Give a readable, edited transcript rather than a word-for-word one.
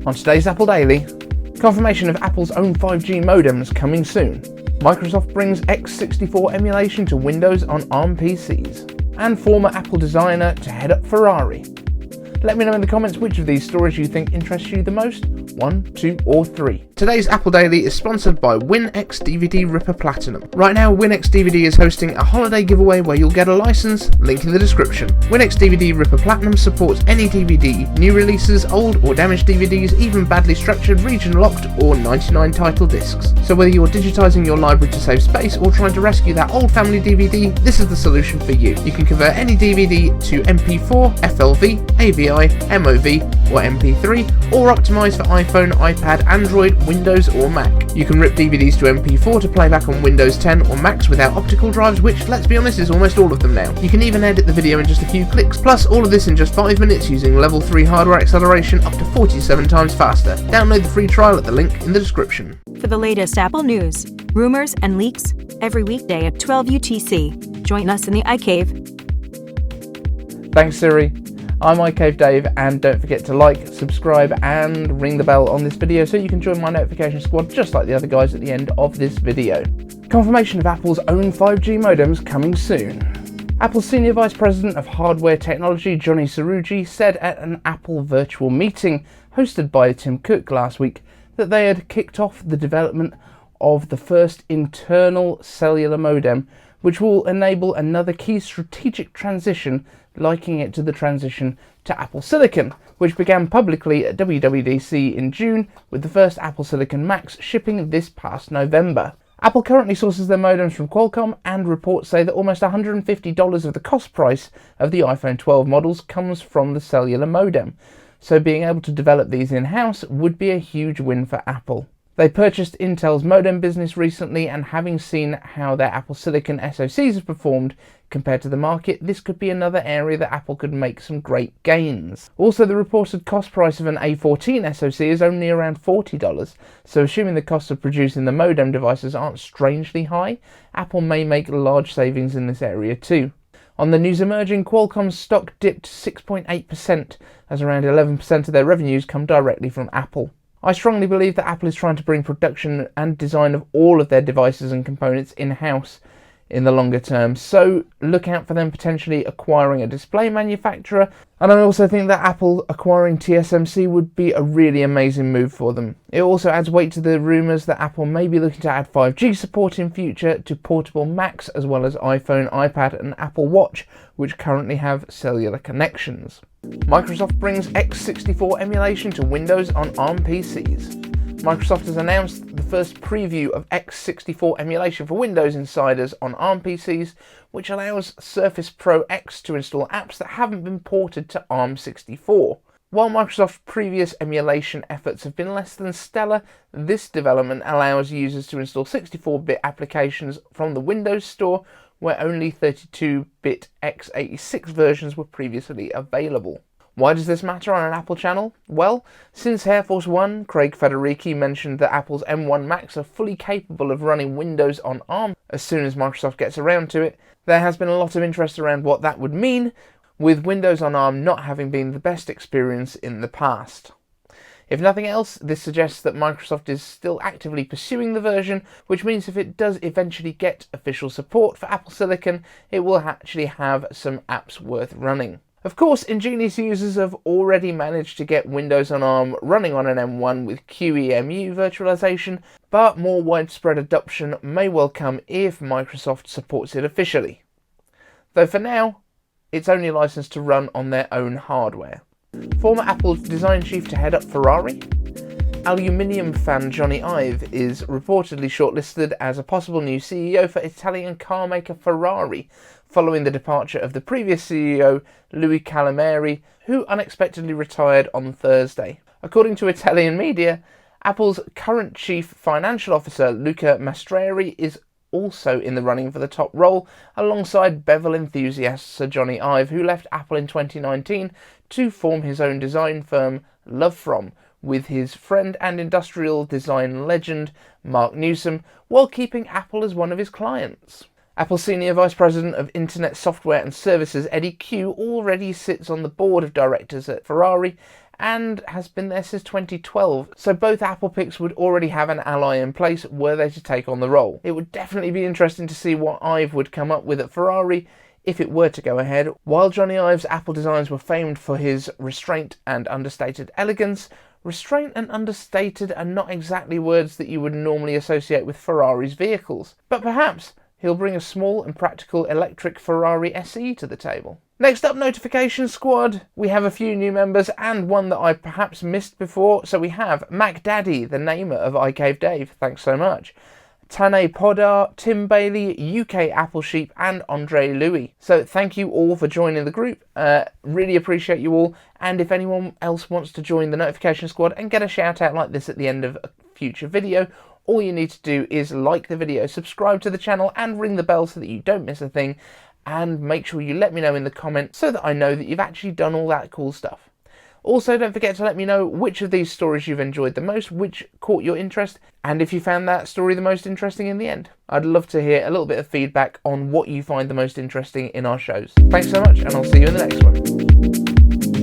On today's Apple Daily, confirmation of Apple's own 5G modems coming soon. Microsoft brings x64 emulation to Windows on Arm PCs. And former Apple designer to head up Ferrari. Let me know in the comments which of these stories you think interests you the most. 1, 2 or 3. Today's Apple Daily is sponsored by WinX DVD Ripper Platinum. Right now, WinX DVD is hosting a holiday giveaway where you'll get a license, link in the description. WinX DVD Ripper Platinum supports any DVD, new releases, old or damaged DVDs, even badly structured, region-locked or 99 title discs. So whether you're digitizing your library to save space or trying to rescue that old family DVD, this is the solution for you. You can convert any DVD to MP4, FLV, AVI, MOV or MP3, or optimize for iPhone, iPad, Android, Windows or Mac. You can rip DVDs to MP4 to play back on Windows 10 or Macs without optical drives, which, let's be honest, is almost all of them now. You can even edit the video in just a few clicks, plus all of this in just 5 minutes using level 3 hardware acceleration up to 47 times faster. Download the free trial at the link in the description. For the latest Apple news, rumors and leaks, every weekday at 12 UTC. Join us in the iCave. Thanks Siri. I'm iCave Dave, and don't forget to like, subscribe and ring the bell on this video so you can join my notification squad just like the other guys at the end of this video. Confirmation of Apple's own 5G modems coming soon. Apple's Senior Vice President of Hardware Technology, Johny Srouji, said at an Apple virtual meeting hosted by Tim Cook last week that they had kicked off the development of the first internal cellular modem, which will enable another key strategic transition, likening it to the transition to Apple Silicon, which began publicly at WWDC in June, with the first Apple Silicon Macs shipping this past November. Apple currently sources their modems from Qualcomm, and reports say that almost $150 of the cost price of the iPhone 12 models comes from the cellular modem, so being able to develop these in-house would be a huge win for Apple. They purchased Intel's modem business recently, and having seen how their Apple Silicon SoCs have performed compared to the market, this could be another area that Apple could make some great gains. Also, the reported cost price of an A14 SoC is only around $40, so assuming the cost of producing the modem devices aren't strangely high, Apple may make large savings in this area too. On the news emerging, Qualcomm's stock dipped 6.8%, as around 11% of their revenues come directly from Apple. I strongly believe that Apple is trying to bring production and design of all of their devices and components in-house in the longer term, so look out for them potentially acquiring a display manufacturer, and I also think that Apple acquiring TSMC would be a really amazing move for them. It also adds weight to the rumours that Apple may be looking to add 5G support in future to portable Macs as well as iPhone, iPad and Apple Watch, which currently have cellular connections. Microsoft brings x64 emulation to Windows on Arm PCs. Microsoft has announced the first preview of x64 emulation for Windows insiders on Arm PCs, which allows Surface Pro X to install apps that haven't been ported to ARM64. While Microsoft's previous emulation efforts have been less than stellar, this development allows users to install 64-bit applications from the Windows Store, where only 32-bit x86 versions were previously available. Why does this matter on an Apple channel? Well, since Air Force One, Craig Federighi mentioned that Apple's M1 Macs are fully capable of running Windows on ARM as soon as Microsoft gets around to it, there has been a lot of interest around what that would mean, with Windows on ARM not having been the best experience in the past. If nothing else, this suggests that Microsoft is still actively pursuing the version, which means if it does eventually get official support for Apple Silicon, it will actually have some apps worth running. Of course, ingenious users have already managed to get Windows on ARM running on an M1 with QEMU virtualization, but more widespread adoption may well come if Microsoft supports it officially. Though for now, it's only licensed to run on their own hardware. Former Apple design chief to head up Ferrari? Aluminium fan Jony Ive is reportedly shortlisted as a possible new CEO for Italian car maker Ferrari, following the departure of the previous CEO, Louis Calamari, who unexpectedly retired on Thursday. According to Italian media, Apple's current chief financial officer, Luca Mastreri, is also in the running for the top role, alongside bevel enthusiast Sir Jony Ive, who left Apple in 2019 to form his own design firm, Love From, with his friend and industrial design legend, Mark Newsom, while keeping Apple as one of his clients. Apple's Senior Vice President of Internet Software and Services, Eddie Q, already sits on the board of directors at Ferrari and has been there since 2012, so both Apple picks would already have an ally in place were they to take on the role. It would definitely be interesting to see what Ive would come up with at Ferrari if it were to go ahead. While Jony Ive's Apple designs were famed for his restraint and understated elegance, restraint and understated are not exactly words that you would normally associate with Ferrari's vehicles. But perhaps he'll bring a small and practical electric Ferrari SE to the table. Next up, Notification Squad. We have a few new members and one that I perhaps missed before. So we have Mac Daddy, the namer of iCave Dave, thanks so much. Tane Podar, Tim Bailey, UK Apple Sheep, and Andre Louis. So thank you all for joining the group. Really appreciate you all. And if anyone else wants to join the Notification Squad and get a shout out like this at the end of a future video, all you need to do is like the video, subscribe to the channel, and ring the bell so that you don't miss a thing. And make sure you let me know in the comments so that I know that you've actually done all that cool stuff. Also, don't forget to let me know which of these stories you've enjoyed the most, which caught your interest, and if you found that story the most interesting in the end. I'd love to hear a little bit of feedback on what you find the most interesting in our shows. Thanks so much, and I'll see you in the next one.